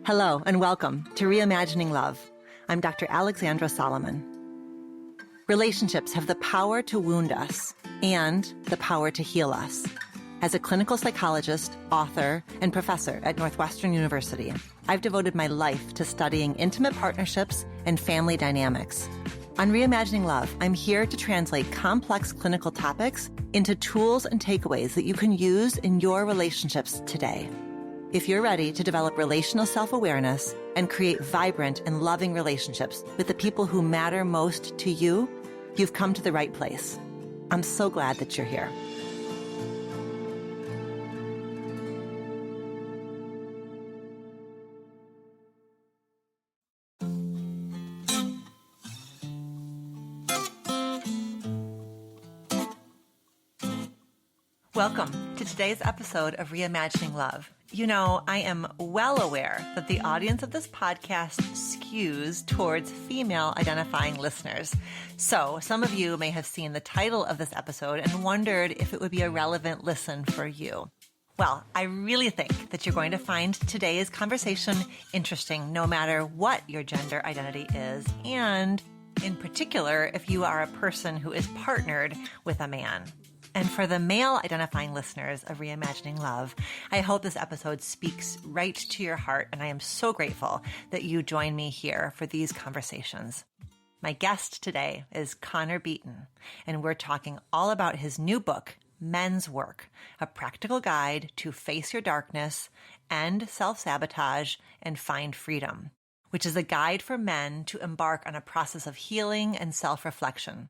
Hello and welcome to Reimagining Love. I'm Dr. Alexandra Solomon. Relationships have the power to wound us and the power to heal us. As a clinical psychologist, author, and professor at Northwestern University, I've devoted my life to studying intimate partnerships and family dynamics. On Reimagining Love, I'm here to translate complex clinical topics into tools and takeaways that you can use in your relationships today. If you're ready to develop relational self-awareness and create vibrant and loving relationships with the people who matter most to you, you've come to the right place. I'm so glad that you're here. Welcome to today's episode of Reimagining Love. You know, I am well aware that the audience of this podcast skews towards female-identifying listeners. So some of you may have seen the title of this episode and wondered if it would be a relevant listen for you. Well, I really think that you're going to find today's conversation interesting no matter what your gender identity is, and in particular, if you are a person who is partnered with a man. And for the male-identifying listeners of Reimagining Love, I hope this episode speaks right to your heart, and I am so grateful that you join me here for these conversations. My guest today is Connor Beaton, and we're talking all about his new book, Men's Work, a practical guide to face your darkness, end self-sabotage, and find freedom, which is a guide for men to embark on a process of healing and self-reflection.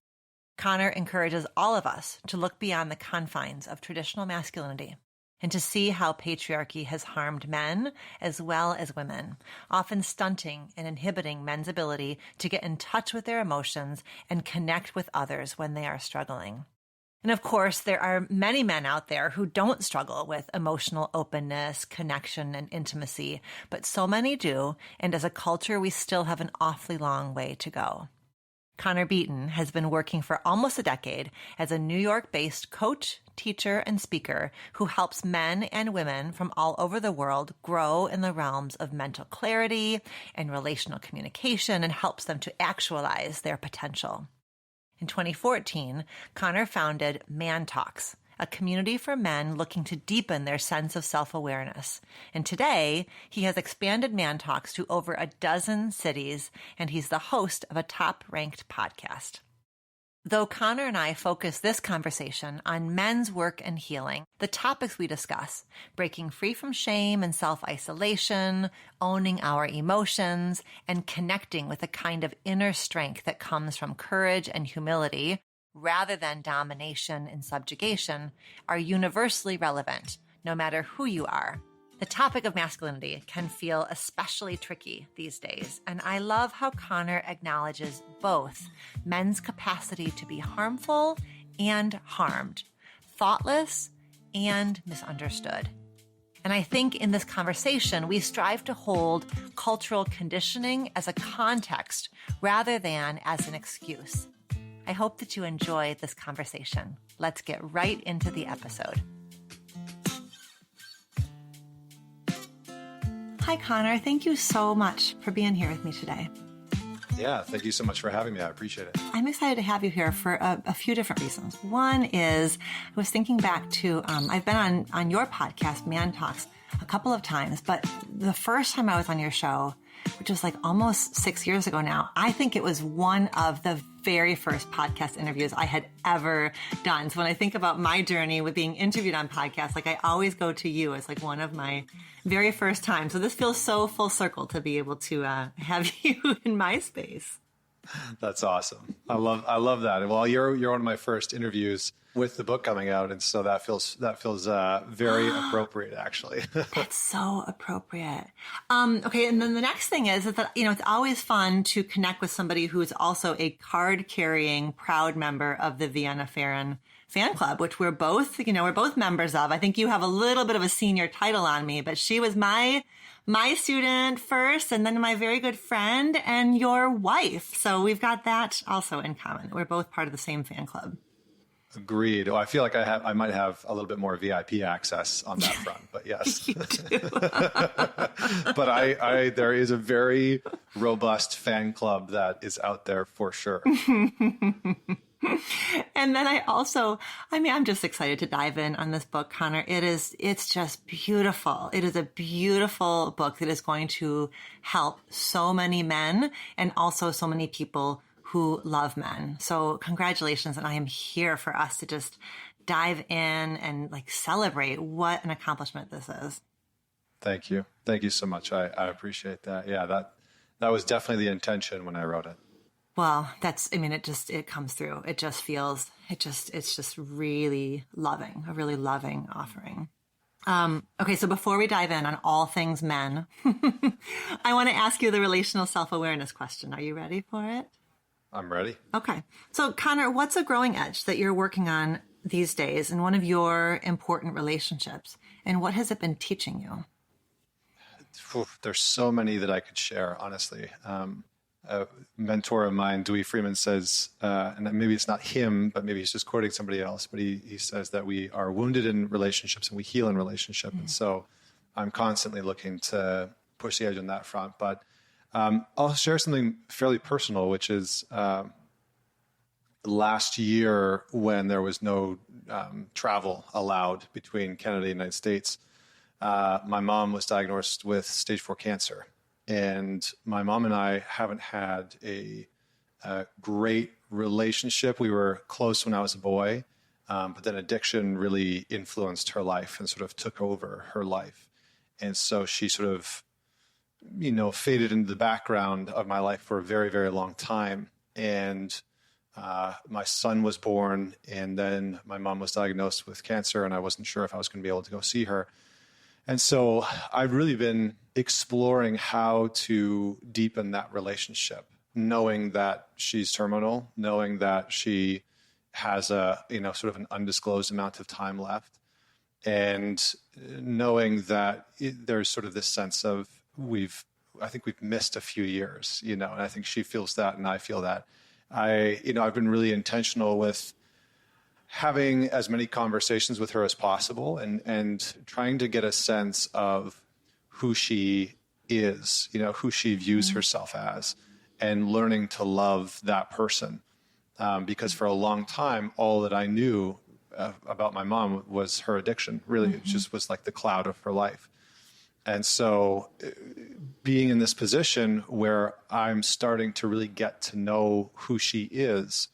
Connor encourages all of us to look beyond the confines of traditional masculinity and to see how patriarchy has harmed men as well as women, often stunting and inhibiting men's ability to get in touch with their emotions and connect with others when they are struggling. And of course, there are many men out there who don't struggle with emotional openness, connection, and intimacy, but so many do, and as a culture, we still have an awfully long way to go. Connor Beaton has been working for almost a decade as a New York-based coach, teacher, and speaker who helps men and women from all over the world grow in the realms of mental clarity and relational communication and helps them to actualize their potential. In 2014, Connor founded Man Talks, a community for men looking to deepen their sense of self-awareness. And today, he has expanded Man Talks to over a dozen cities, and he's the host of a top-ranked podcast. Though Connor and I focus this conversation on men's work and healing, the topics we discuss, breaking free from shame and self-isolation, owning our emotions, and connecting with a kind of inner strength that comes from courage and humility, rather than domination and subjugation, are universally relevant, no matter who you are. The topic of masculinity can feel especially tricky these days, and I love how Connor acknowledges both men's capacity to be harmful and harmed, thoughtless and misunderstood. And I think in this conversation, we strive to hold cultural conditioning as a context rather than as an excuse. I hope that you enjoy this conversation. Let's get right into the episode. Hi, Connor. Thank you so much for being here with me today. Yeah, thank you so much for having me. I appreciate it. I'm excited to have you here for a few different reasons. One is I was thinking back to, I've been on your podcast, Man Talks, a couple of times, but the first time I was on your show, which was like almost 6 years ago now, I think it was one of the very first podcast interviews I had ever done. So when I think about my journey with being interviewed on podcasts, like I always go to you as like one of my very first times. So this feels so full circle to be able to have you in my space. That's awesome. I love that. Well, you're one of my first interviews with the book coming out, and so that feels very appropriate, actually. That's so appropriate. Okay, and then the next thing is that it's always fun to connect with somebody who is also a card-carrying, proud member of the Vienna Farron fan club, which we're both members of. I think you have a little bit of a senior title on me, but she was my student first, and then my very good friend and your wife. So we've got that also in common. We're both part of the same fan club. Agreed. Well, I feel like I might have a little bit more VIP access on that front, but yes. You do. But there is a very robust fan club that is out there for sure. And then I'm just excited to dive in on this book, Connor. It's just beautiful. It is a beautiful book that is going to help so many men and also so many people who love men. So congratulations. And I am here for us to just dive in and like celebrate what an accomplishment this is. Thank you. Thank you so much. I appreciate that. Yeah, that was definitely the intention when I wrote it. Well, it comes through. It's just really loving, a really loving offering. Okay, so before we dive in on all things men, I want to ask you the relational self-awareness question. Are you ready for it? I'm ready. Okay. So Connor, what's a growing edge that you're working on these days in one of your important relationships? And what has it been teaching you? There's so many that I could share, honestly. A mentor of mine, Dewey Freeman, says, and maybe it's not him, but maybe he's just quoting somebody else, but he says that we are wounded in relationships and we heal in relationship. Mm-hmm. And so I'm constantly looking to push the edge on that front. But I'll share something fairly personal, which is last year when there was no travel allowed between Canada and the United States, my mom was diagnosed with stage 4 cancer. And my mom and I haven't had a great relationship. We were close when I was a boy, but then addiction really influenced her life and sort of took over her life. And so she sort of, faded into the background of my life for a very, very long time. And my son was born, and then my mom was diagnosed with cancer, and I wasn't sure if I was going to be able to go see her. And so I've really been exploring how to deepen that relationship, knowing that she's terminal, knowing that she has a, sort of an undisclosed amount of time left, and knowing that there's sort of this sense of I think we've missed a few years, and I think she feels that and I feel that. I've been really intentional with having as many conversations with her as possible and trying to get a sense of who she is, who she views herself as, and learning to love that person. Because for a long time, all that I knew about my mom was her addiction. Really, it just was like the cloud of her life. And so being in this position where I'm starting to really get to know who she is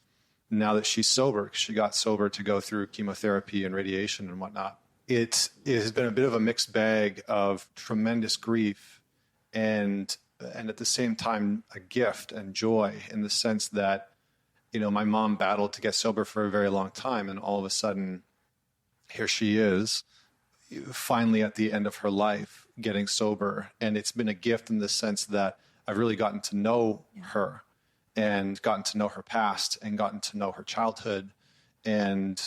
now that she's sober, 'cause she got sober to go through chemotherapy and radiation and whatnot. It has been a bit of a mixed bag of tremendous grief and at the same time a gift and joy, in the sense that, my mom battled to get sober for a very long time, and all of a sudden here she is, finally at the end of her life, getting sober. And it's been a gift in the sense that I've really gotten to know her and gotten to know her past and gotten to know her childhood, and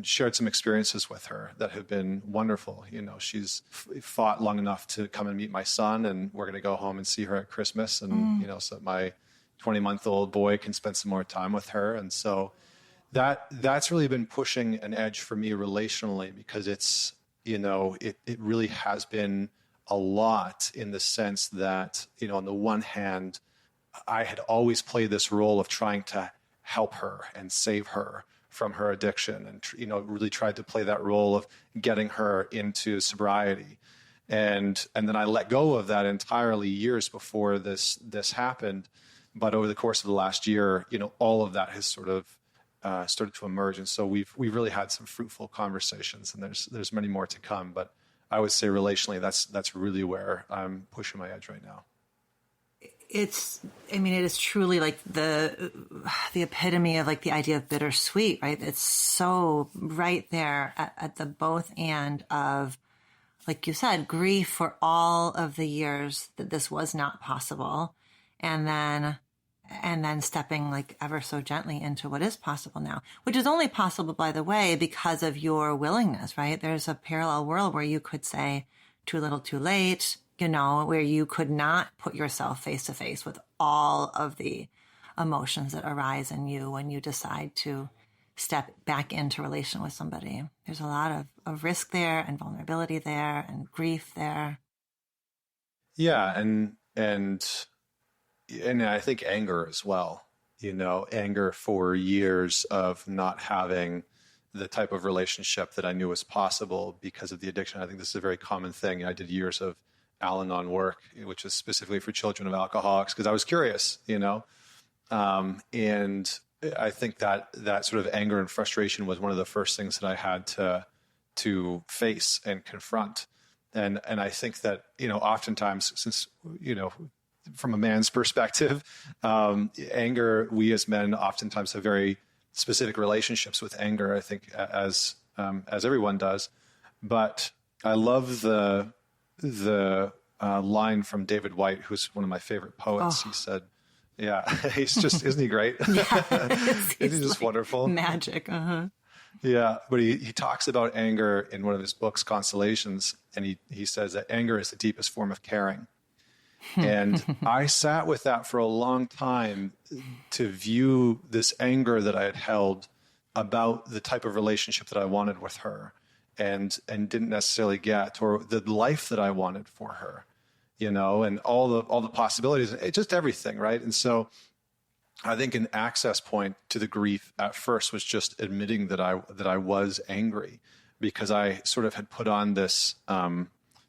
shared some experiences with her that have been wonderful. She's fought long enough to come and meet my son, and we're going to go home and see her at Christmas. And, so my 20-month-old boy can spend some more time with her. And so that's really been pushing an edge for me relationally, because it's, it really has been a lot, in the sense that, on the one hand, I had always played this role of trying to help her and save her from her addiction, and, really tried to play that role of getting her into sobriety. And then I let go of that entirely years before this happened. But over the course of the last year, all of that has sort of started to emerge. And so we've really had some fruitful conversations, and there's many more to come. But I would say relationally, that's really where I'm pushing my edge right now. It is truly like the epitome of like the idea of bittersweet, right? It's so right there at the both end of, like you said, grief for all of the years that this was not possible. And then stepping like ever so gently into what is possible now, which is only possible, by the way, because of your willingness, right? There's a parallel world where you could say too little, too late, where you could not put yourself face to face with all of the emotions that arise in you when you decide to step back into relation with somebody. There's a lot of risk there and vulnerability there and grief there. Yeah. And I think anger as well, anger for years of not having the type of relationship that I knew was possible because of the addiction. I think this is a very common thing. I did years of Al-Anon work, which is specifically for children of alcoholics, because I was curious, and I think that sort of anger and frustration was one of the first things that I had to face and confront. And I think that, oftentimes, since, from a man's perspective, anger, we as men oftentimes have very specific relationships with anger, I think, as everyone does. But I love the line from David White, who's one of my favorite poets. He said, yeah, isn't he great? Yeah, Isn't he just like wonderful? Magic. Uh-huh. Yeah, but he talks about anger in one of his books, Constellations, and he says that anger is the deepest form of caring. And I sat with that for a long time to view this anger that I had held about the type of relationship that I wanted with her and didn't necessarily get, or the life that I wanted for her, and all the possibilities, just everything, right? And so I think an access point to the grief at first was just admitting that I was angry, because I sort of had put on this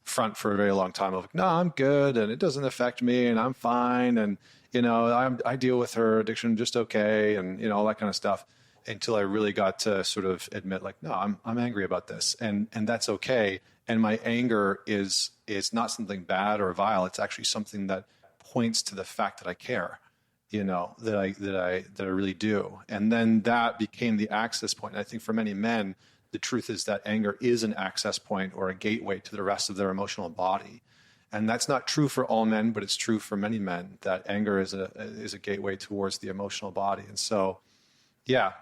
front for a very long time of like, no, I'm good and it doesn't affect me and I'm fine, and I deal with her addiction just okay, and all that kind of stuff, until I really got to sort of admit like, no, I'm angry about this, and that's okay, and my anger is not something bad or vile. It's actually something that points to the fact that I care, that I really do. And then that became the access point. And I think for many men, the truth is that anger is an access point or a gateway to the rest of their emotional body. And that's not true for all men, but it's true for many men, that anger is a gateway towards the emotional body. And so, yeah,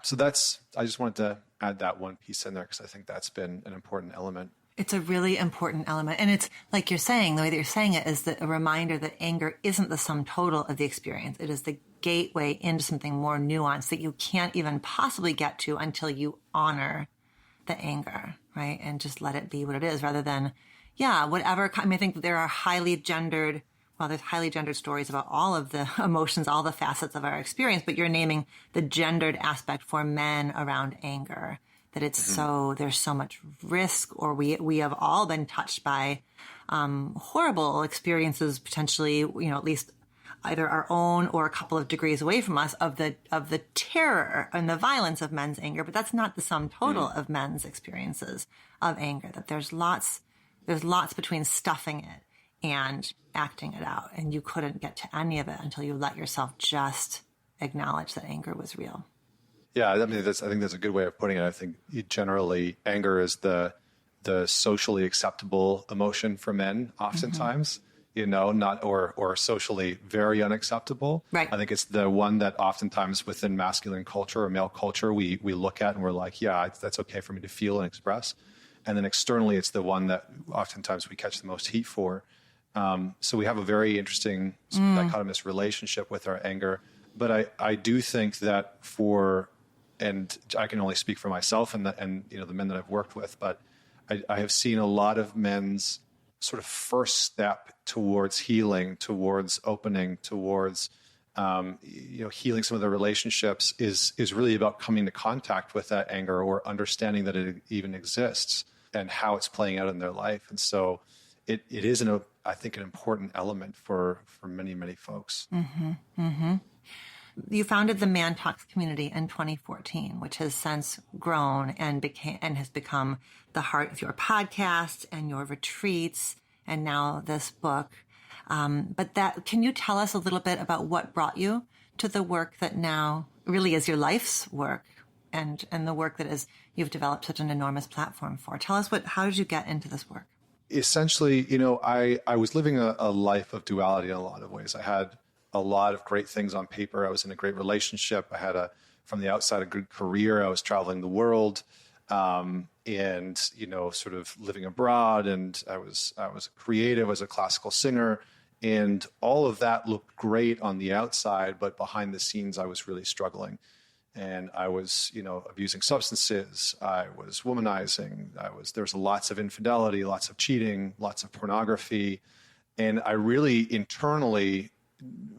I just wanted to add that one piece in there, because I think that's been an important element. It's a really important element. And it's like you're saying, the way that you're saying it is a reminder that anger isn't the sum total of the experience. It is the gateway into something more nuanced that you can't even possibly get to until you honor the anger, right? And just let it be what it is, rather than, whatever. I mean, I think there are there's highly gendered stories about all of the emotions, all the facets of our experience, but you're naming the gendered aspect for men around anger, that it's there's so much risk, or we have all been touched by horrible experiences, potentially, at least either our own or a couple of degrees away from us, of the terror and the violence of men's anger. But that's not the sum total of men's experiences of anger, that there's lots between stuffing it and acting it out. And you couldn't get to any of it until you let yourself just acknowledge that anger was real. Yeah, I mean, I think that's a good way of putting it. I think generally anger is the socially acceptable emotion for men, oftentimes, not or socially very unacceptable. Right. I think it's the one that oftentimes within masculine culture or male culture we look at and we're like, yeah, that's okay for me to feel and express. And then externally, it's the one that oftentimes we catch the most heat for. So we have a very interesting dichotomous relationship with our anger. But I do think that and I can only speak for myself and the men that I've worked with, but I have seen a lot of men's sort of first step towards healing, towards opening, towards healing some of their relationships is really about coming to contact with that anger, or understanding that it even exists and how it's playing out in their life. And so it is I think an important element for many, many folks. Mm-hmm. Mm-hmm. You founded the Man Talks community in 2014, which has since grown and has become the heart of your podcast and your retreats, and now this book. Can you tell us a little bit about what brought you to the work that now really is your life's work, and the work that you've developed such an enormous platform for? Tell us how did you get into this work? Essentially, I was living a life of duality in a lot of ways. I had a lot of great things on paper. I was in a great relationship. I had from the outside, a good career. I was traveling the world, and sort of living abroad. And I was creative as a classical singer, and all of that looked great on the outside, but behind the scenes, I was really struggling. and I was, abusing substances. I was womanizing. There was lots of infidelity, lots of cheating, lots of pornography. And I really internally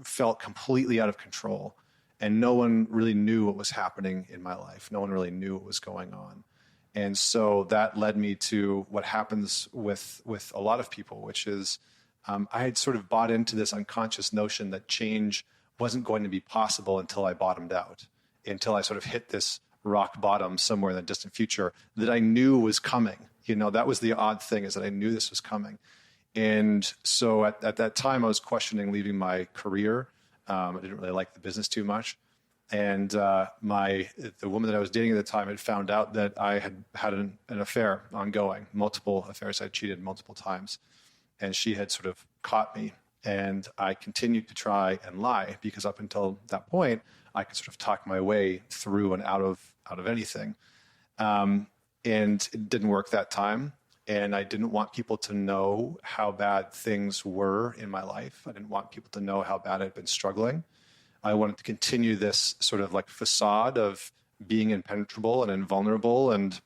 felt completely out of control. And no one really knew what was happening in my life. No one really knew what was going on. And so that led me to what happens with a lot of people, which is I had sort of bought into this unconscious notion that change wasn't going to be possible until I bottomed out, until I sort of hit this rock bottom somewhere in the distant future that I knew was coming. That was the odd thing, is that I knew this was coming. And so at that time, I was questioning leaving my career. I didn't really like the business too much. And the woman that I was dating at the time had found out that I had an affair ongoing, multiple affairs. I cheated multiple times. And she had sort of caught me. And I continued to try and lie, because up until that point, I could sort of talk my way through and out of anything. And it didn't work that time. And I didn't want people to know how bad things were in my life. I didn't want people to know how bad I'd been struggling. I wanted to continue this sort of like facade of being impenetrable and invulnerable. And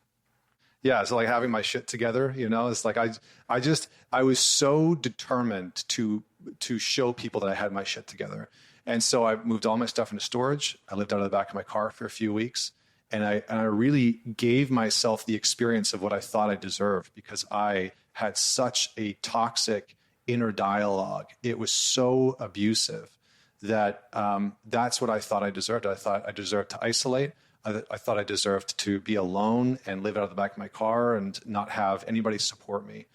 yeah, it's like having my shit together, it's like I was so determined to show people that I had my shit together. And so I moved all my stuff into storage. I lived out of the back of my car for a few weeks. And I really gave myself the experience of what I thought I deserved, because I had such a toxic inner dialogue. It was so abusive that that's what I thought I deserved. I thought I deserved to isolate. I thought I deserved to be alone and live out of the back of my car and not have anybody support me.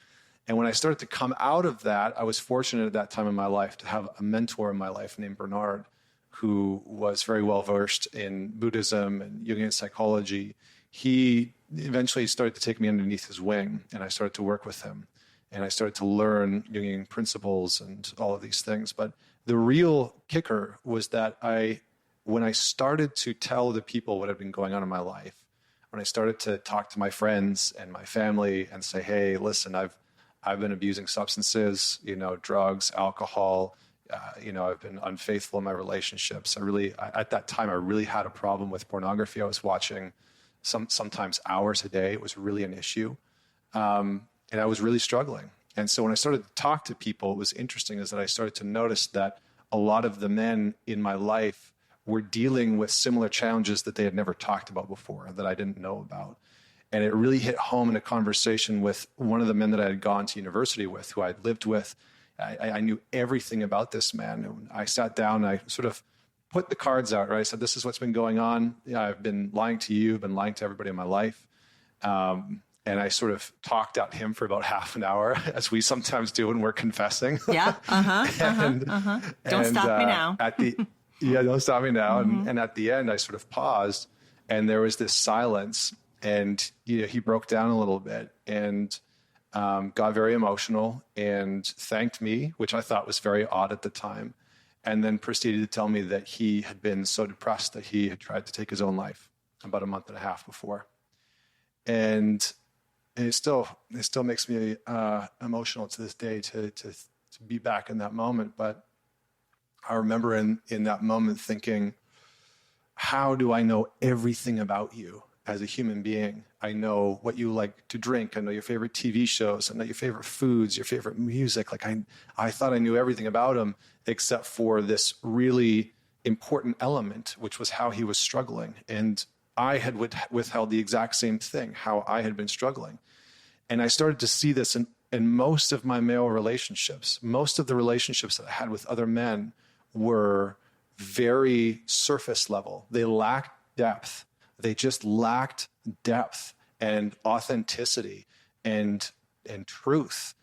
And when I started to come out of that, I was fortunate at that time in my life to have a mentor in my life named Bernard, who was very well versed in Buddhism and Jungian psychology. He eventually started to take me underneath his wing, and I started to work with him. And I started to learn Jungian principles and all of these things. But the real kicker was that when I started to tell the people what had been going on in my life, when I started to talk to my friends and my family and say, hey, listen, I've been abusing substances, drugs, alcohol, I've been unfaithful in my relationships. At that time, I really had a problem with pornography. I was watching sometimes hours a day. It was really an issue. And I was really struggling. And so when I started to talk to people, what was interesting is that I started to notice that a lot of the men in my life were dealing with similar challenges that they had never talked about before, that I didn't know about. And it really hit home in a conversation with one of the men that I had gone to university with, who I'd lived with. I knew everything about this man. And I sat down and I sort of put the cards out, right? I said, this is what's been going on. I've been lying to you, I've been lying to everybody in my life. And I sort of talked at him for about half an hour, as we sometimes do when we're confessing. Yeah. Don't stop me now. Don't stop me now. And at the end, I sort of paused, and there was this silence, and he broke down a little bit and got very emotional and thanked me, which I thought was very odd at the time, and then proceeded to tell me that he had been so depressed that he had tried to take his own life about a month and a half before. And it still makes me emotional to this day to be back in that moment. But I remember in that moment thinking, how do I know everything about you as a human being? I know what you like to drink. I know your favorite TV shows. I know your favorite foods, your favorite music. Like I thought I knew everything about him, except for this really important element, which was how he was struggling. And I had withheld the exact same thing, how I had been struggling. And I started to see this in most of my male relationships. Most of the relationships that I had with other men were very surface level. They lacked depth. They just lacked depth and authenticity and truth.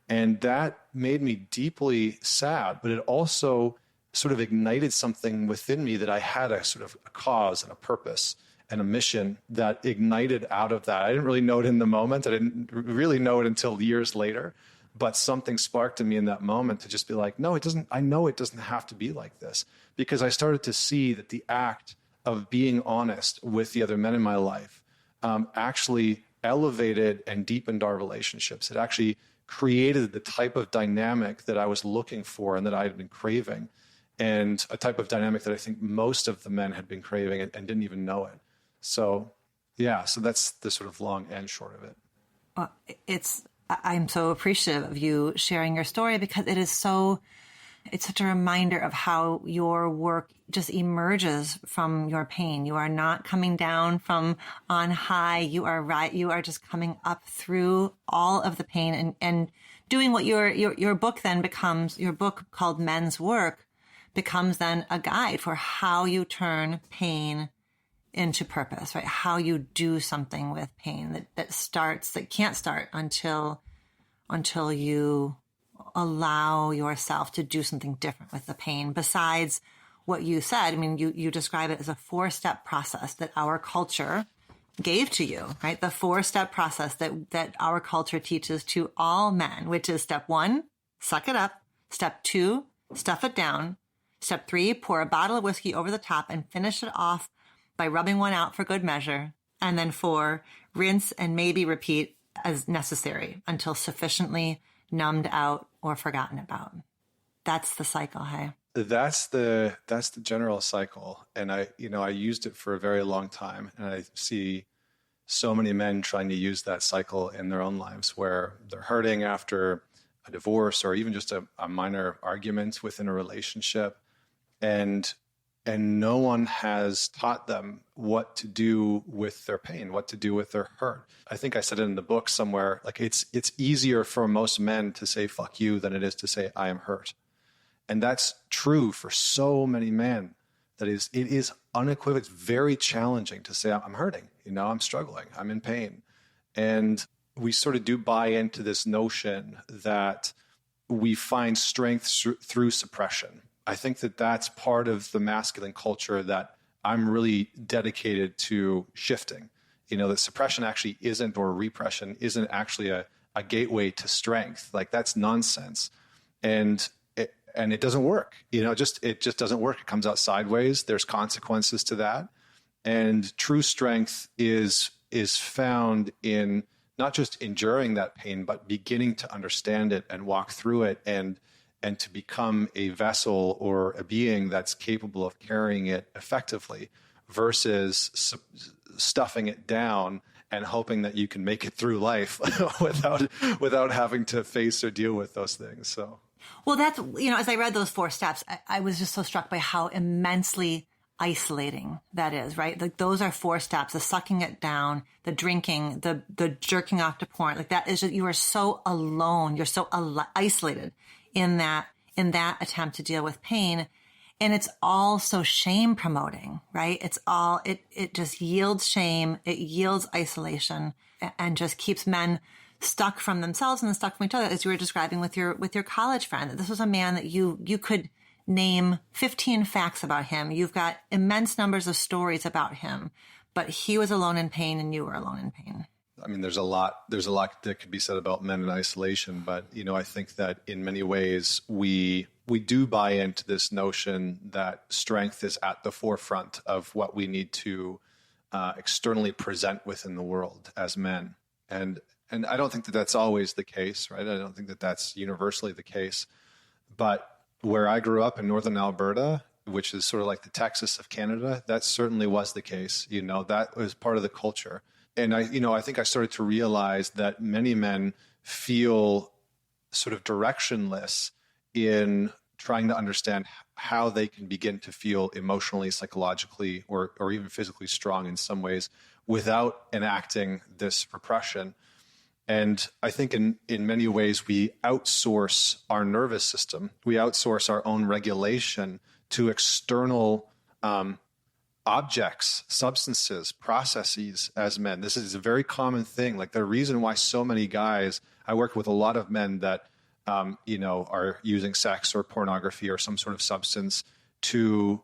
And that made me deeply sad, but it also sort of ignited something within me that I had a sort of a cause and a purpose and a mission that ignited out of that. I didn't really know it in the moment. I didn't really know it until years later, but something sparked in me in that moment to just be like, no, it doesn't. I know it doesn't have to be like this, because I started to see that the act of being honest with the other men in my life actually elevated and deepened our relationships. It actually created the type of dynamic that I was looking for and that I had been craving. and a type of dynamic that I think most of the men had been craving and didn't even know it. So, yeah, so that's the sort of long and short of it. I'm so appreciative of you sharing your story, because it's such a reminder of how your work just emerges from your pain. You are not coming down from on high. You are just coming up through all of the pain and doing what your book then becomes. Your book called Men's Work becomes then a guide for how you turn pain into purpose, right? How you do something with pain that can't start until you allow yourself to do something different with the pain. Besides what you said, I mean, you describe it as a 4-step process that our culture gave to you, right? The 4-step process that our culture teaches to all men, which is step 1, suck it up. Step 2, stuff it down. Step 3, pour a bottle of whiskey over the top and finish it off by rubbing one out for good measure. And then 4, rinse and maybe repeat as necessary until sufficiently numbed out or forgotten about. That's the cycle, hey? That's the general cycle. And I used it for a very long time. And I see so many men trying to use that cycle in their own lives, where they're hurting after a divorce or even just a minor argument within a relationship. And no one has taught them what to do with their pain, what to do with their hurt. I think I said it in the book somewhere, like it's easier for most men to say fuck you than it is to say I am hurt. And that's true for so many men. It is unequivocal. It's very challenging to say I'm hurting, I'm struggling, I'm in pain. And we sort of do buy into this notion that we find strength through suppression. I think that that's part of the masculine culture that I'm really dedicated to shifting. That suppression actually isn't, or repression isn't actually a gateway to strength. Like, that's nonsense. And it doesn't work. It just doesn't work. It comes out sideways. There's consequences to that. And true strength is found in not just enduring that pain, but beginning to understand it and walk through it and to become a vessel or a being that's capable of carrying it effectively, versus stuffing it down and hoping that you can make it through life without having to face or deal with those things. So, well, that's, as I read those 4 steps, I was just so struck by how immensely isolating that is, right? Like, those are 4 steps: the sucking it down, the drinking, the jerking off to porn. Like, that is just, you are so alone. You're so isolated in that attempt to deal with pain. And it's all so shame promoting, right? It just yields shame. It yields isolation and just keeps men stuck from themselves and stuck from each other, as you were describing with your college friend. This was a man that you could name 15 facts about him. You've got immense numbers of stories about him, but he was alone in pain and you were alone in pain. I mean, there's a lot that could be said about men in isolation, but, I think that in many ways we do buy into this notion that strength is at the forefront of what we need to externally present within the world as men. And I don't think that that's always the case, right? I don't think that that's universally the case. But where I grew up in northern Alberta, which is sort of like the Texas of Canada, that certainly was the case. That was part of the culture. And I think I started to realize that many men feel sort of directionless in trying to understand how they can begin to feel emotionally, psychologically, or even physically strong in some ways without enacting this repression. And I think in many ways we outsource our nervous system. We outsource our own regulation to external objects, substances, processes as men. This is a very common thing. Like, the reason why so many guys, I work with a lot of men that, are using sex or pornography or some sort of substance to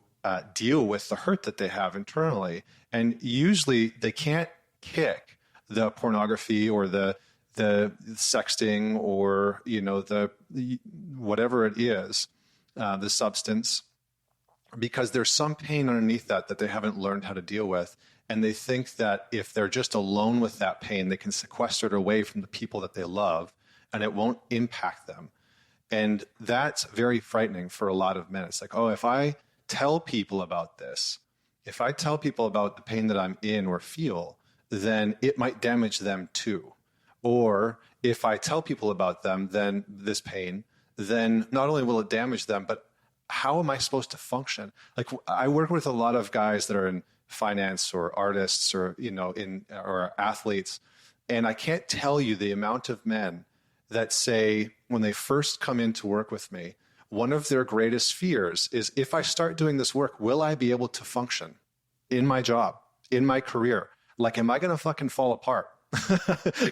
deal with the hurt that they have internally. And usually they can't kick the pornography or the sexting or, the whatever it is, the substance, because there's some pain underneath that they haven't learned how to deal with. And they think that if they're just alone with that pain, they can sequester it away from the people that they love and it won't impact them. And that's very frightening for a lot of men. It's like, oh, if I tell people about this, if I tell people about the pain that I'm in or feel, then it might damage them too. Or if I tell people about them, then this pain, then not only will it damage them, but how am I supposed to function? Like, I work with a lot of guys that are in finance or artists or, or athletes. And I can't tell you the amount of men that say when they first come in to work with me, one of their greatest fears is, if I start doing this work, will I be able to function in my job, in my career? Like, am I going to fucking fall apart?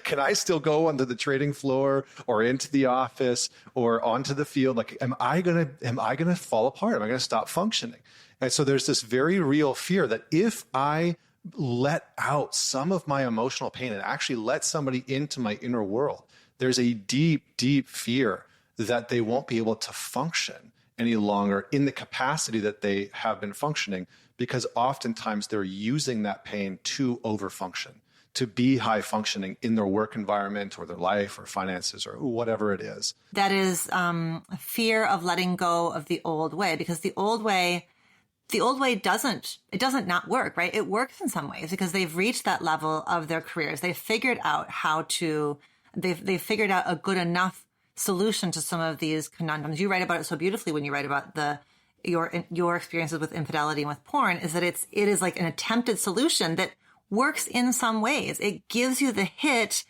Can I still go onto the trading floor or into the office or onto the field? Like, am I going to fall apart? Am I going to stop functioning? And so there's this very real fear that if I let out some of my emotional pain and actually let somebody into my inner world, there's a deep, deep fear that they won't be able to function any longer in the capacity that they have been functioning, because oftentimes they're using that pain to overfunction, to be high functioning in their work environment or their life or finances or whatever it is. That is a fear of letting go of the old way, because the old way doesn't not work, right? It works in some ways because they've reached that level of their careers. They've figured out they've figured out a good enough solution to some of these conundrums. You write about it so beautifully when you write about your experiences with infidelity and with porn, is that it is like an attempted solution that works in some ways. It gives you the hit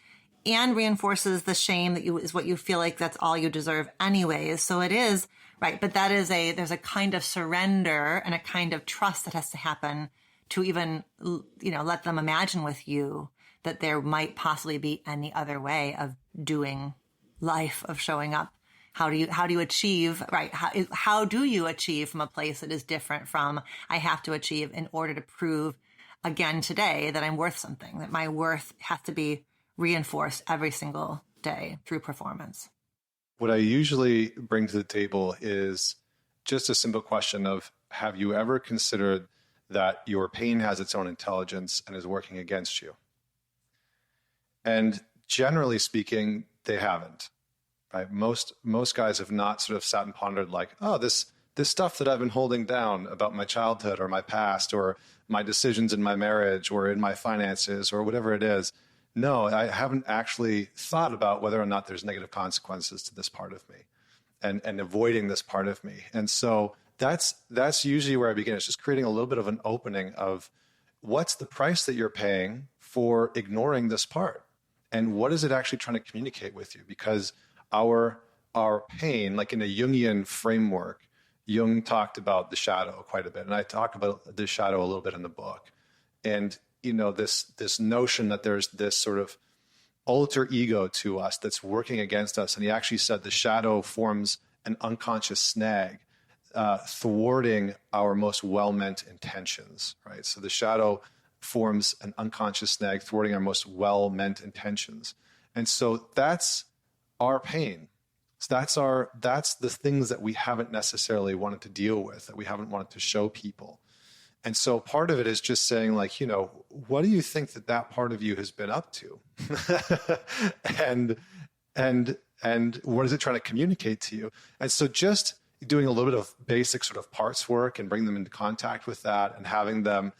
and reinforces the shame that is what you feel like that's all you deserve anyways. So it is right. But there's a kind of surrender and a kind of trust that has to happen to even, let them imagine with you that there might possibly be any other way of doing life, of showing up. How do you achieve, right? How do you achieve from a place that is different from I have to achieve in order to prove again today that I'm worth something, that my worth has to be reinforced every single day through performance? What I usually bring to the table is just a simple question of, have you ever considered that your pain has its own intelligence and is working against you? And generally speaking, they haven't. Right? Most guys have not sort of sat and pondered like, oh, this stuff that I've been holding down about my childhood or my past or my decisions in my marriage or in my finances or whatever it is. No, I haven't actually thought about whether or not there's negative consequences to this part of me and avoiding this part of me. And so that's usually where I begin. It's just creating a little bit of an opening of what's the price that you're paying for ignoring this part? And what is it actually trying to communicate with you? Because our pain, like in a Jungian framework, Jung talked about the shadow quite a bit. And I talk about the shadow a little bit in the book. And, this notion that there's this sort of alter ego to us that's working against us. And he actually said the shadow forms an unconscious snag, thwarting our most well-meant intentions, right? So the shadow forms an unconscious snag, thwarting our most well-meant intentions. And so that's our pain. So that's the things that we haven't necessarily wanted to deal with, that we haven't wanted to show people. And so part of it is just saying like, what do you think that part of you has been up to? and what is it trying to communicate to you? And so just doing a little bit of basic sort of parts work and bring them into contact with that and having them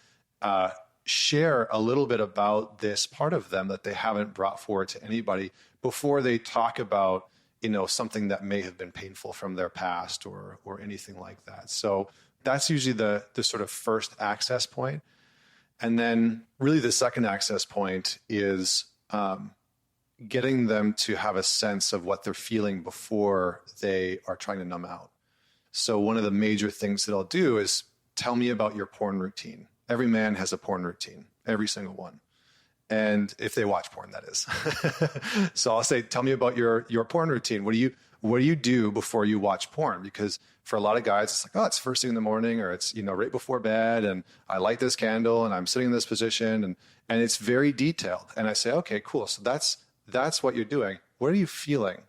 share a little bit about this part of them that they haven't brought forward to anybody before they talk about, something that may have been painful from their past or anything like that. So that's usually the sort of first access point. And then really the second access point is getting them to have a sense of what they're feeling before they are trying to numb out. So one of the major things that I'll do is tell me about your porn routine. Every man has a porn routine, every single one. And if they watch porn, that is. So I'll say, tell me about your porn routine. What do you do before you watch porn? Because for a lot of guys, it's like, oh, it's first thing in the morning, or it's, right before bed, and I light this candle and I'm sitting in this position, and it's very detailed. And I say, okay, cool. So that's what you're doing. What are you feeling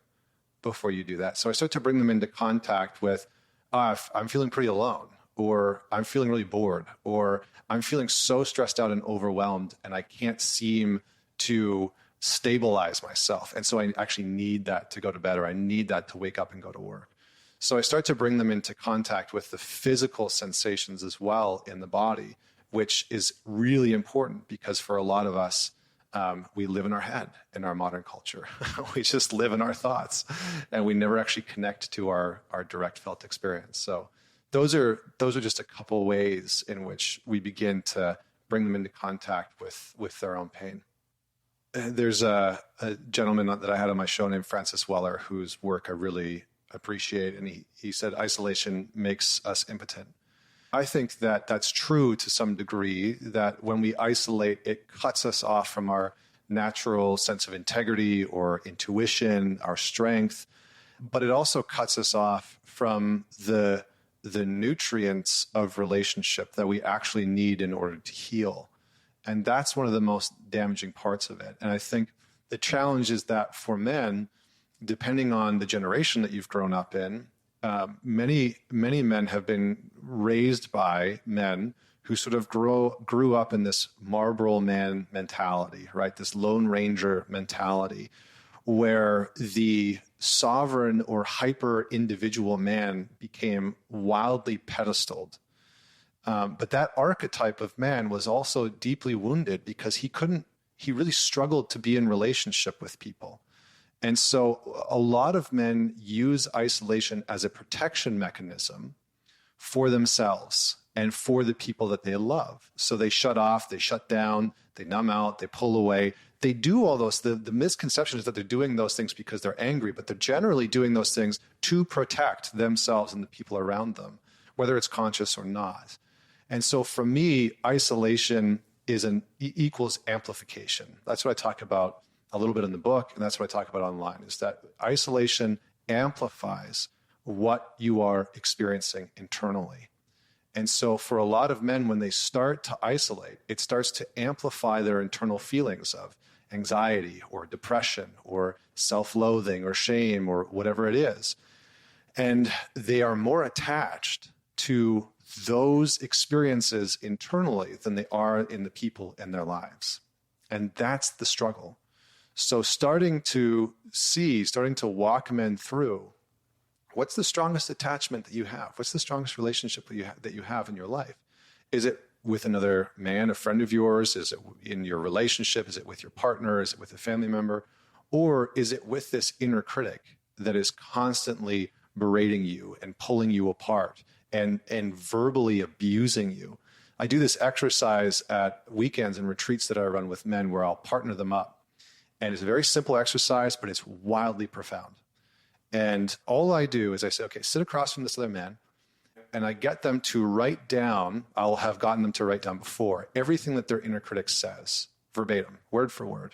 before you do that? So I start to bring them into contact with, I'm feeling pretty alone, or I'm feeling really bored, or I'm feeling so stressed out and overwhelmed, and I can't seem to stabilize myself. And so I actually need that to go to bed, or I need that to wake up and go to work. So I start to bring them into contact with the physical sensations as well in the body, which is really important because for a lot of us, we live in our head in our modern culture. We just live in our thoughts, and we never actually connect to our direct felt experience. So those are just a couple ways in which we begin to bring them into contact with their own pain. There's a gentleman that I had on my show named Francis Weller, whose work I really appreciate, and he said isolation makes us impotent. I think that that's true to some degree, that when we isolate, it cuts us off from our natural sense of integrity or intuition, our strength, but it also cuts us off from the nutrients of relationship that we actually need in order to heal. And that's one of the most damaging parts of it. And I think the challenge is that for men, depending on the generation that you've grown up in, many men have been raised by men who sort of grew up in this Marlboro man mentality, right? This Lone Ranger mentality, where the sovereign or hyper individual man became wildly pedestaled. But that archetype of man was also deeply wounded because he really struggled to be in relationship with people. And so a lot of men use isolation as a protection mechanism for themselves and for the people that they love. So they shut off, they shut down, they numb out, they pull away. They do all those. The misconception is that they're doing those things because they're angry, but they're generally doing those things to protect themselves and the people around them, whether it's conscious or not. And so for me, isolation equals amplification. That's what I talk about a little bit in the book, and that's what I talk about online, is that isolation amplifies what you are experiencing internally. And so for a lot of men, when they start to isolate, it starts to amplify their internal feelings of anxiety or depression or self-loathing or shame or whatever it is. And they are more attached to those experiences internally than they are in the people in their lives. And that's the struggle. So starting to walk men through, what's the strongest attachment that you have? What's the strongest relationship that you have in your life? Is it with another man, a friend of yours? Is it in your relationship? Is it with your partner? Is it with a family member? Or is it with this inner critic that is constantly berating you and pulling you apart and verbally abusing you? I do this exercise at weekends and retreats that I run with men where I'll partner them up. And it's a very simple exercise, but it's wildly profound. And all I do is I say, okay, sit across from this other man, and I get them to write down, I'll have gotten them to write down before, everything that their inner critic says, verbatim, word for word.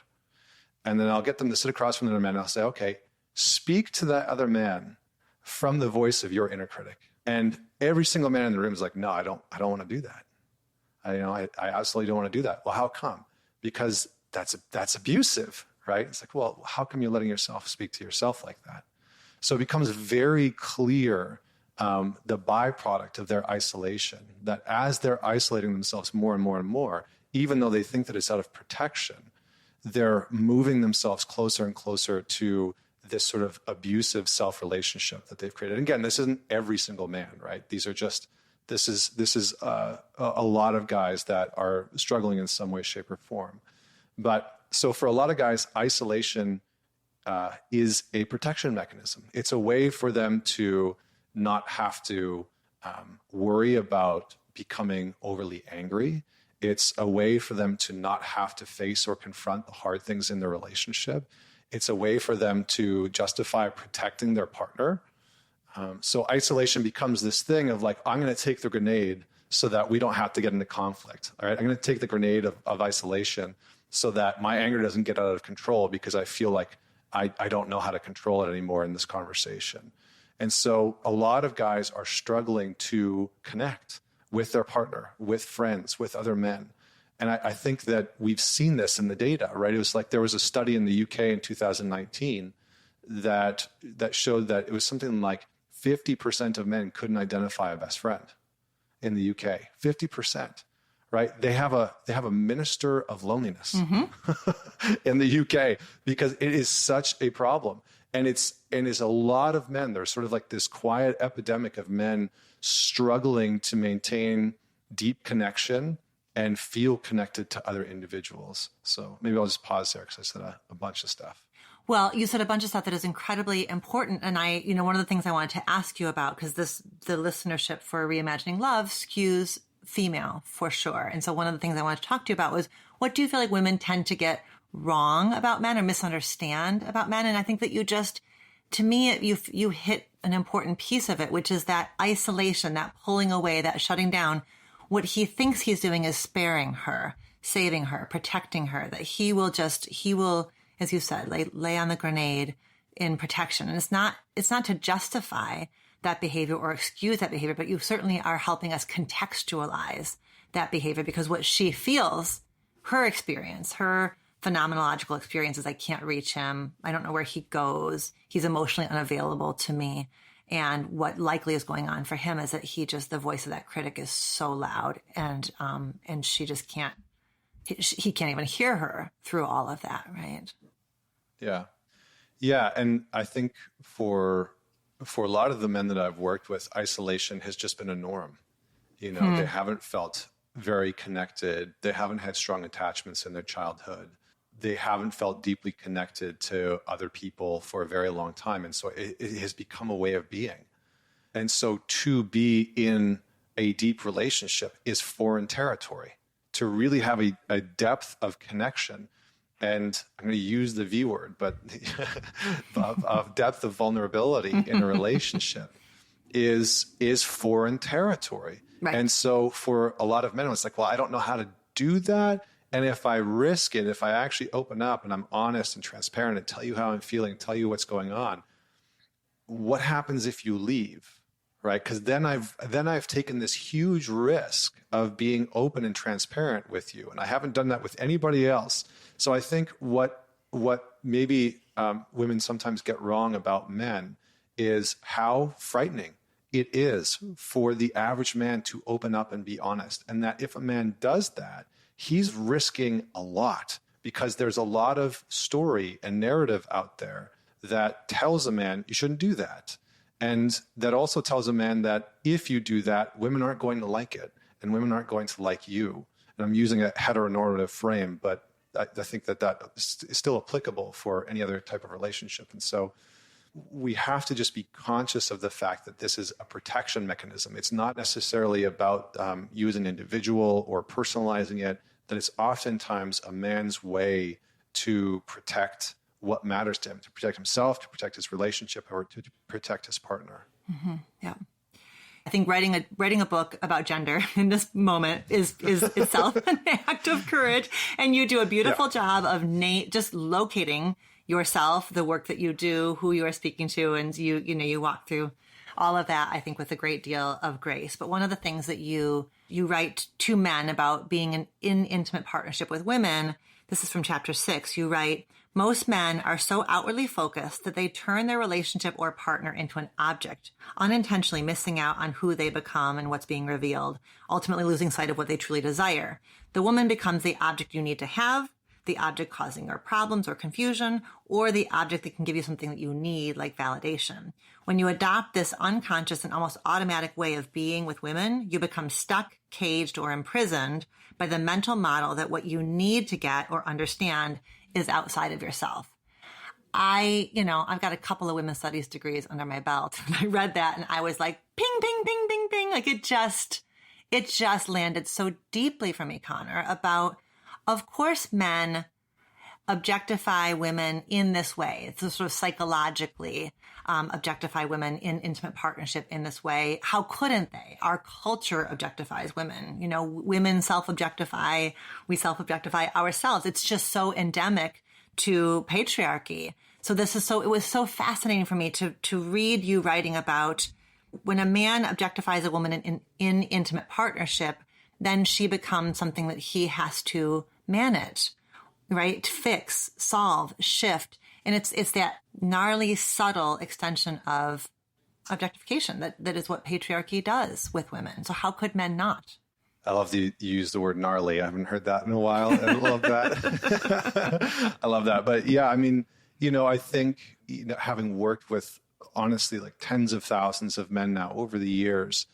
And then I'll get them to sit across from the other man, and I'll say, okay, speak to that other man from the voice of your inner critic. And every single man in the room is like, no, I don't want to do that. I absolutely don't want to do that. Well, how come? Because that's abusive, right? It's like, well, how come you're letting yourself speak to yourself like that? So it becomes very clear, the byproduct of their isolation, that as they're isolating themselves more and more and more, even though they think that it's out of protection, they're moving themselves closer and closer to this sort of abusive self-relationship that they've created. And again, this isn't every single man, right? This is a lot of guys that are struggling in some way, shape, or form. But so for a lot of guys, isolation is a protection mechanism. It's a way for them to not have to worry about becoming overly angry. It's a way for them to not have to face or confront the hard things in their relationship. It's a way for them to justify protecting their partner. So isolation becomes this thing of like, I'm going to take the grenade so that we don't have to get into conflict. All right, I'm going to take the grenade of isolation so that my anger doesn't get out of control because I feel like I don't know how to control it anymore in this conversation. And so a lot of guys are struggling to connect with their partner, with friends, with other men. And I think that we've seen this in the data, right? It was like there was a study in the UK in 2019 that showed that it was something like 50% of men couldn't identify a best friend in the UK. 50%, right? They have a minister of loneliness in the UK because it is such a problem. And it's a lot of men. There's sort of like this quiet epidemic of men struggling to maintain deep connection and feel connected to other individuals. So maybe I'll just pause there because I said a bunch of stuff. Well, you said a bunch of stuff that is incredibly important. And one of the things I wanted to ask you about, because the listenership for Reimagining Love skews female for sure. And so one of the things I wanted to talk to you about was, what do you feel like women tend to get wrong about men or misunderstand about men? And I think that to me, you hit an important piece of it, which is that isolation, that pulling away, that shutting down. What he thinks he's doing is sparing her, saving her, protecting her, that he will, as you said, lay on the grenade in protection. And it's not to justify that behavior or excuse that behavior, but you certainly are helping us contextualize that behavior, because what she feels, her experience, her phenomenological experience is, I can't reach him. I don't know where he goes. He's emotionally unavailable to me. And what likely is going on for him is that the voice of that critic is so loud, and she just can't, he can't even hear her through all of that. Right. Yeah. Yeah. And I think for a lot of the men that I've worked with, isolation has just been a norm. They haven't felt very connected. They haven't had strong attachments in their childhood. They haven't felt deeply connected to other people for a very long time. And so it has become a way of being. And so to be in a deep relationship is foreign territory. To really have a depth of connection, and I'm going to use the V word, but of depth of vulnerability in a relationship is foreign territory. Right. And so for a lot of men, it's like, well, I don't know how to do that. And if I risk it, if I actually open up and I'm honest and transparent and tell you how I'm feeling, tell you what's going on, what happens if you leave, right? Because then I've taken this huge risk of being open and transparent with you, and I haven't done that with anybody else. So I think what maybe women sometimes get wrong about men is how frightening it is for the average man to open up and be honest, and that if a man does that, he's risking a lot, because there's a lot of story and narrative out there that tells a man you shouldn't do that. And that also tells a man that if you do that, women aren't going to like it and women aren't going to like you. And I'm using a heteronormative frame, but I think that is still applicable for any other type of relationship. And so we have to just be conscious of the fact that this is a protection mechanism. It's not necessarily about you as an individual or personalizing it, that it's oftentimes a man's way to protect what matters to him, to protect himself, to protect his relationship, or to protect his partner. Mm-hmm. Yeah. I think writing a book about gender in this moment is itself an act of courage. And you do a beautiful job of just locating yourself, the work that you do, who you are speaking to, and you walk through all of that, I think, with a great deal of grace. But one of the things that you write to men about being in intimate partnership with women, this is from chapter 6, you write, most men are so outwardly focused that they turn their relationship or partner into an object, unintentionally missing out on who they become and what's being revealed, ultimately losing sight of what they truly desire. The woman becomes the object you need to have, the object causing your problems or confusion, or the object that can give you something that you need, like validation. When you adopt this unconscious and almost automatic way of being with women, you become stuck, caged, or imprisoned by the mental model that what you need to get or understand is outside of yourself. I've got a couple of women's studies degrees under my belt, and I read that and I was like, ping, ping, ping, ping, ping. Like it just landed so deeply for me, Connor, about, of course, men objectify women in this way. It's sort of psychologically objectify women in intimate partnership in this way. How couldn't they? Our culture objectifies women. Women self-objectify. We self-objectify ourselves. It's just so endemic to patriarchy. So it was so fascinating for me to read you writing about when a man objectifies a woman in intimate partnership, then she becomes something that he has to manage, right? Fix, solve, shift. And it's that gnarly, subtle extension of objectification that is what patriarchy does with women. So how could men not? I love that you use the word gnarly. I haven't heard that in a while. I love that. I love that. But yeah, I mean, I think, having worked with honestly like tens of thousands of men now over the years,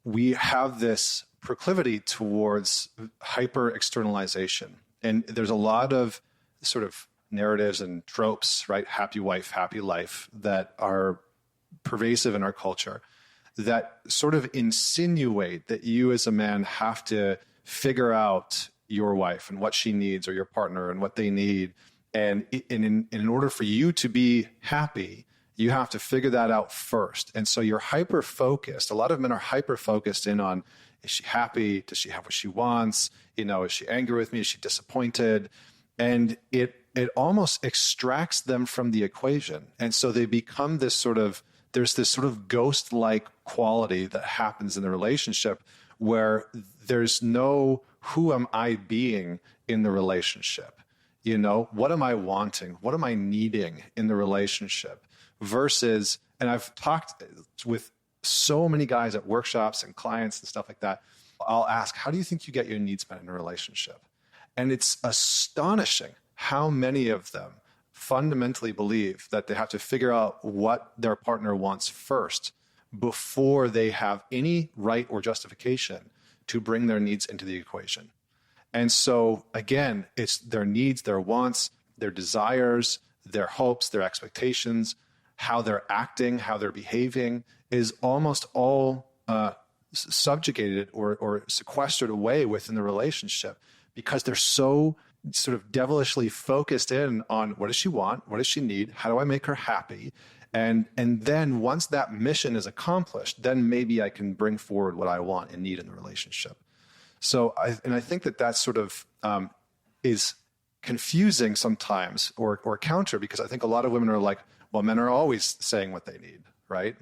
we have this proclivity towards hyper externalization. And there's a lot of sort of narratives and tropes, right? Happy wife, happy life, that are pervasive in our culture, that sort of insinuate that you as a man have to figure out your wife and what she needs, or your partner and what they need. And in order for you to be happy, you have to figure that out first. And so you're hyper focused. A lot of men are hyper focused in on, is she happy? Does she have what she wants? Is she angry with me? Is she disappointed? And it almost extracts them from the equation. And so they become there's this sort of ghost-like quality that happens in the relationship, where there's no, who am I being in the relationship? What am I wanting? What am I needing in the relationship? Versus, and I've talked with so many guys at workshops and clients and stuff like that, I'll ask, how do you think you get your needs met in a relationship? And it's astonishing how many of them fundamentally believe that they have to figure out what their partner wants first before they have any right or justification to bring their needs into the equation. And so again, it's their needs, their wants, their desires, their hopes, their expectations, how they're acting, how they're behaving is almost all subjugated or sequestered away within the relationship, because they're so sort of devilishly focused in on, what does she want? What does she need? How do I make her happy? And then once that mission is accomplished, then maybe I can bring forward what I want and need in the relationship. So I think that sort of is confusing sometimes or counter, because I think a lot of women are like, well, men are always saying what they need, right?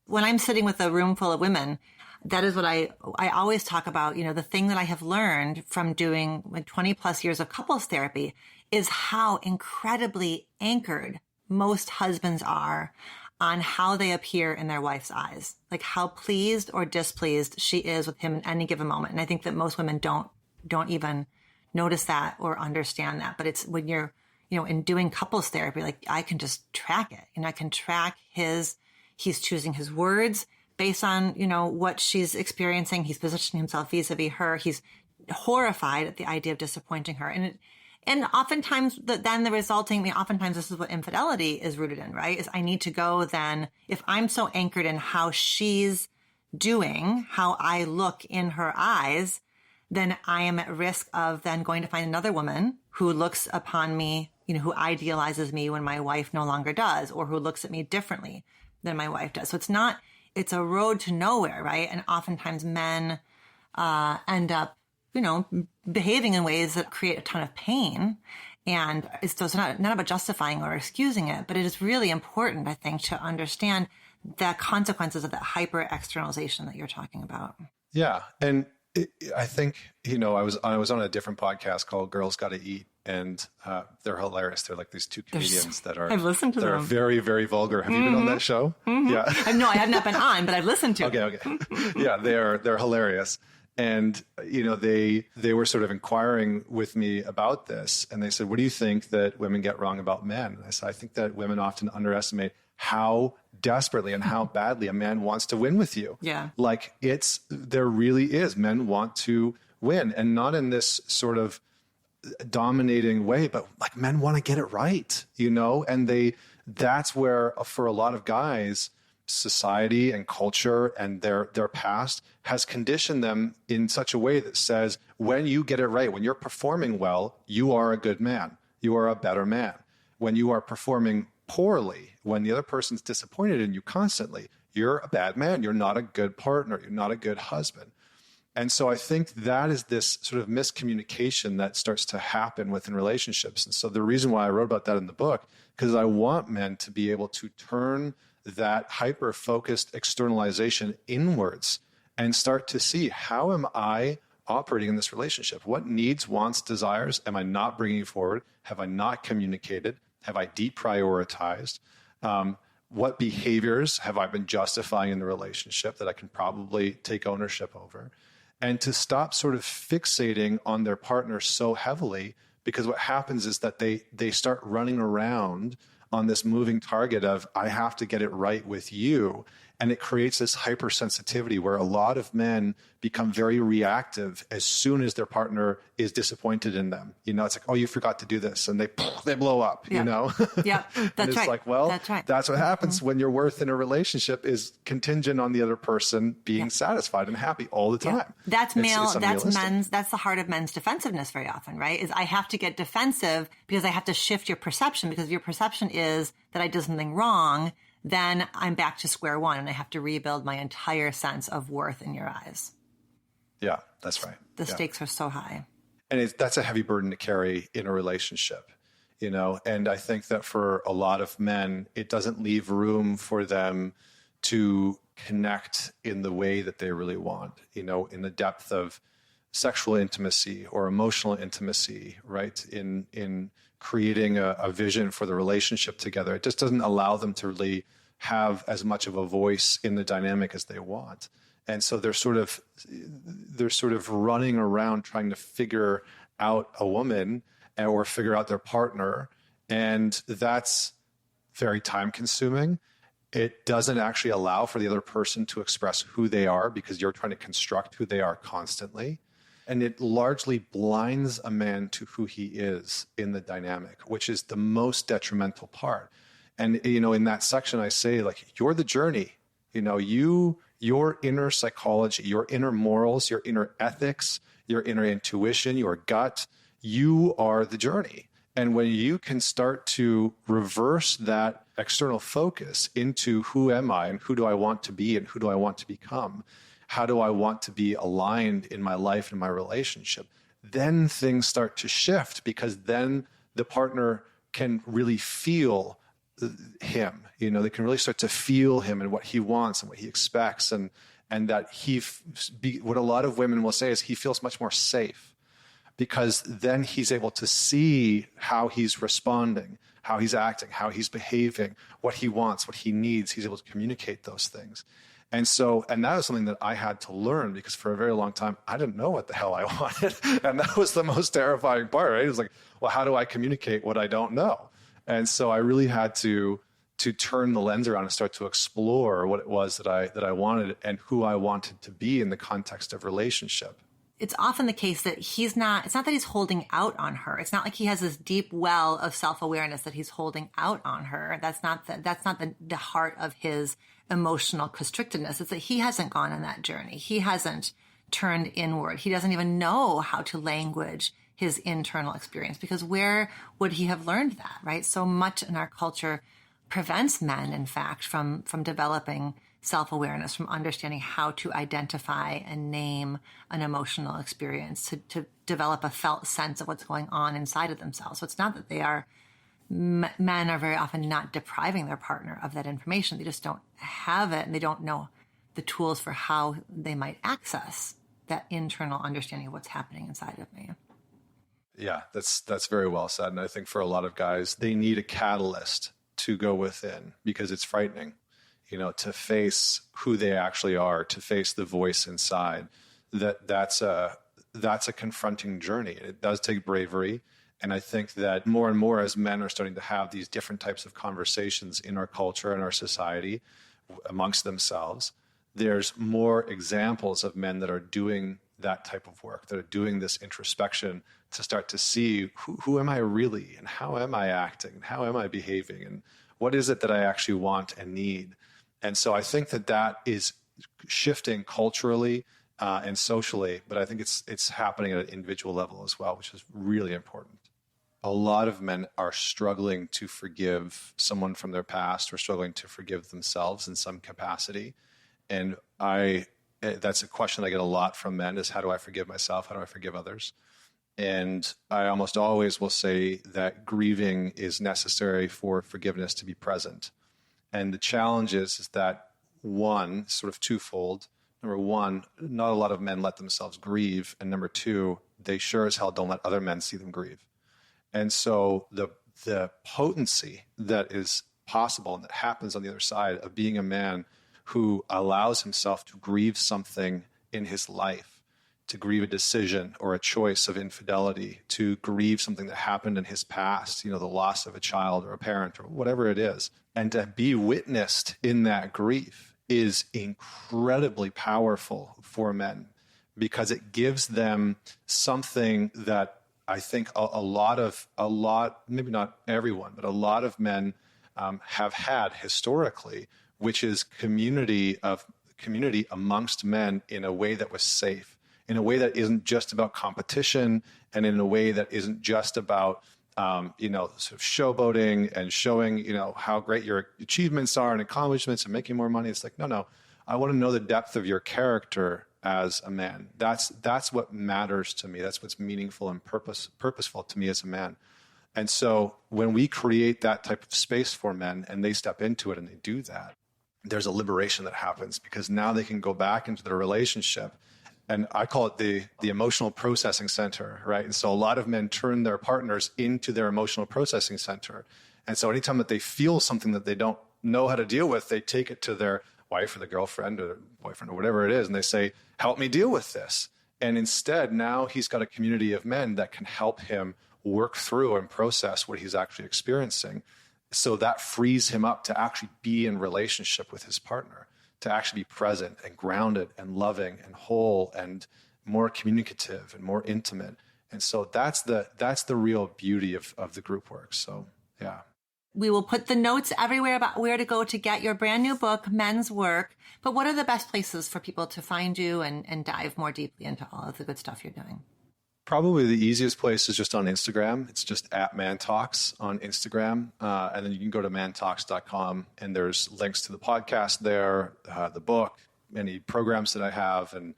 When I'm sitting with a room full of women, that is what I always talk about. The thing that I have learned from doing 20 plus years of couples therapy is how incredibly anchored most husbands are on how they appear in their wife's eyes, like how pleased or displeased she is with him in any given moment. And I think that most women don't even notice that or understand that. But it's when you're, in doing couples therapy, like I can just track it. I can track he's choosing his words based on, what she's experiencing. He's positioning himself vis-a-vis her. He's horrified at the idea of disappointing her. And oftentimes oftentimes this is what infidelity is rooted in, right? Is I need to go then, if I'm so anchored in how she's doing, how I look in her eyes, then I am at risk of then going to find another woman who looks upon me, who idealizes me when my wife no longer does, or who looks at me differently than my wife does. So it's a road to nowhere, right? And oftentimes men end up, behaving in ways that create a ton of pain. And it's not about justifying or excusing it, but it is really important, I think, to understand the consequences of that hyper externalization that you're talking about. Yeah. And I think, I was on a different podcast called Girls Gotta Eat, and they're hilarious. They're like these two comedians that are, I've listened to them. They're very, very vulgar. Have you been on that show? Mm-hmm. Yeah. No, I have not been on, but I've listened to it. Okay. Yeah. They're hilarious. And, they were sort of inquiring with me about this. And they said, what do you think that women get wrong about men? And I said, I think that women often underestimate how desperately and how badly a man wants to win with you. Yeah. Like there really is. Men want to win, and not in this sort of dominating way, but like men want to get it right, and that's where for a lot of guys, society and culture and their past has conditioned them in such a way that says, when you get it right, when you're performing well, you are a good man. You are a better man. When you are performing poorly, when the other person's disappointed in you constantly, you're a bad man. You're not a good partner. You're not a good husband. And so I think that is this sort of miscommunication that starts to happen within relationships. And so the reason why I wrote about that in the book, because I want men to be able to turn that hyper-focused externalization inwards and start to see, how am I operating in this relationship? What needs, wants, desires am I not bringing forward? Have I not communicated? Have I deprioritized? What behaviors have I been justifying in the relationship that I can probably take ownership over? and to stop sort of fixating on their partner so heavily, because what happens is that they start running around on this moving target of, I have to get it right with you. And it creates this hypersensitivity where a lot of men become very reactive as soon as their partner is disappointed in them. It's like, oh, you forgot to do this. And they blow up, Yeah. Yeah, that's and it's right. like, well, that's right. That's what happens when your worth in a relationship is contingent on the other person being satisfied and happy all the time. Yeah. That's It's unrealistic. that's the heart of men's defensiveness very often, right? Is I have to get defensive because I have to shift your perception, because if your perception is that I did something wrong, then I'm back to square one and I have to rebuild my entire sense of worth in your eyes. Yeah, that's right. The stakes are so high. And that's a heavy burden to carry in a relationship, and I think that for a lot of men, it doesn't leave room for them to connect in the way that they really want, in the depth of sexual intimacy or emotional intimacy, right? In creating a vision for the relationship together. It just doesn't allow them to really have as much of a voice in the dynamic as they want. And so they're sort of running around trying to figure out a woman or figure out their partner. And that's very time consuming. It doesn't actually allow for the other person to express who they are, because you're trying to construct who they are constantly. And it largely blinds a man to who he is in the dynamic, which is the most detrimental part. And, in that section, I say, like, you're the journey, your inner psychology, your inner morals, your inner ethics, your inner intuition, your gut, you are the journey. And when you can start to reverse that external focus into who am I and who do I want to be and who do I want to become, how do I want to be aligned in my life and my relationship, then things start to shift, because then the partner can really feel him. They can really start to feel him and what he wants and what he expects, and that what a lot of women will say is he feels much more safe, because then he's able to see how he's responding, how he's acting, how he's behaving, what he wants, what he needs. He's able to communicate those things. And that was something that I had to learn, because for a very long time, I didn't know what the hell I wanted. And that was the most terrifying part, right? It was like, well, how do I communicate what I don't know? And so I really had to turn the lens around and start to explore what it was that I wanted and who I wanted to be in the context of relationship. It's often the case that it's not that he's holding out on her. It's not like he has this deep well of self-awareness that he's holding out on her. That's not the heart of his emotional constrictedness. It's that he hasn't gone on that journey. He hasn't turned inward. He doesn't even know how to language his internal experience, because where would he have learned that, right? So much in our culture prevents men, in fact, from developing self-awareness, from understanding how to identify and name an emotional experience, to develop a felt sense of what's going on inside of themselves. So it's not that men are very often not depriving their partner of that information. They just don't have it, and they don't know the tools for how they might access that internal understanding of what's happening inside of me. Yeah, that's very well said. And I think for a lot of guys, they need a catalyst to go within, because it's frightening, to face who they actually are, to face the voice inside. That's a confronting journey. It does take bravery. And I think that more and more, as men are starting to have these different types of conversations in our culture and our society amongst themselves, there's more examples of men that are doing that type of work, that are doing this introspection to start to see who am I really, and how am I acting, and how am I behaving, and what is it that I actually want and need. And so I think that is shifting culturally and socially, but I think it's happening at an individual level as well, which is really important. A lot of men are struggling to forgive someone from their past, or struggling to forgive themselves in some capacity. And that's a question I get a lot from men, is how do I forgive myself? How do I forgive others? And I almost always will say that grieving is necessary for forgiveness to be present. And the challenge is that, one, sort of twofold. Number one, not a lot of men let themselves grieve. And number two, they sure as hell don't let other men see them grieve. And so the potency that is possible and that happens on the other side of being a man who allows himself to grieve something in his life to grieve a decision or a choice of infidelity, to grieve something that happened in his past, the loss of a child or a parent or whatever it is, and to be witnessed in that grief is incredibly powerful for men, because it gives them something that I think a lot, maybe not everyone, but a lot of men have had historically, which is community amongst men in a way that was safe, in a way that isn't just about competition, and in a way that isn't just about, sort of showboating and showing, how great your achievements are and accomplishments and making more money. It's like, no, I want to know the depth of your character as a man. That's what matters to me. That's what's meaningful and purposeful to me as a man. And so when we create that type of space for men and they step into it and they do that, there's a liberation that happens, because now they can go back into their relationship. And I call it the emotional processing center, right? And so a lot of men turn their partners into their emotional processing center. And so anytime that they feel something that they don't know how to deal with, they take it to their wife or the girlfriend or their boyfriend or whatever it is, and they say, help me deal with this. And instead, now he's got a community of men that can help him work through and process what he's actually experiencing. So that frees him up to actually be in relationship with his partner, to actually be present and grounded and loving and whole and more communicative and more intimate. And so that's the real beauty of the group work. So, yeah. We will put the notes everywhere about where to go to get your brand new book, Men's Work. But what are the best places for people to find you and dive more deeply into all of the good stuff you're doing? Probably the easiest place is just on Instagram. It's just @ManTalks on Instagram. And then you can go to mantalks.com, and there's links to the podcast there, the book, any programs that I have. And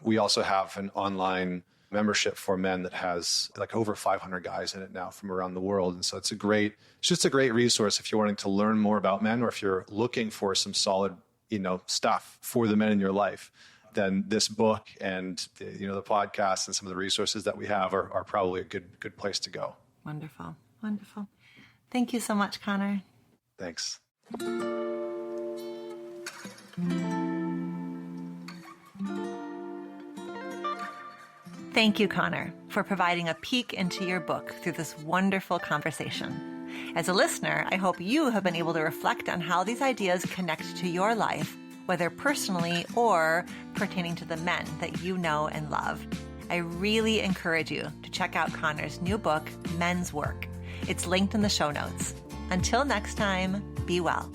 we also have an online membership for men that has like over 500 guys in it now from around the world. And so it's just a great resource if you're wanting to learn more about men, or if you're looking for some solid, stuff for the men in your life. Then this book and the podcast and some of the resources that we have are probably a good place to go. Wonderful. Thank you so much, Connor. Thanks. Thank you, Connor, for providing a peek into your book through this wonderful conversation. As a listener, I hope you have been able to reflect on how these ideas connect to your life, whether personally or pertaining to the men that you know and love. I really encourage you to check out Connor's new book, Men's Work. It's linked in the show notes. Until next time, be well.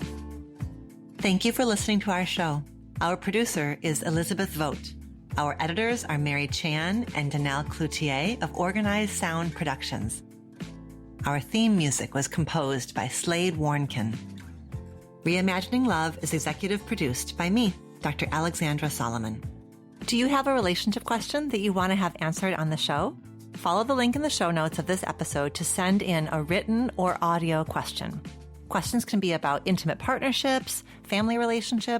Thank you for listening to our show. Our producer is Elizabeth Vogt. Our editors are Mary Chan and Danelle Cloutier of Organized Sound Productions. Our theme music was composed by Slade Warnkin. Reimagining Love is executive produced by me, Dr. Alexandra Solomon. Do you have a relationship question that you want to have answered on the show? Follow the link in the show notes of this episode to send in a written or audio question. Questions can be about intimate partnerships, family relationships,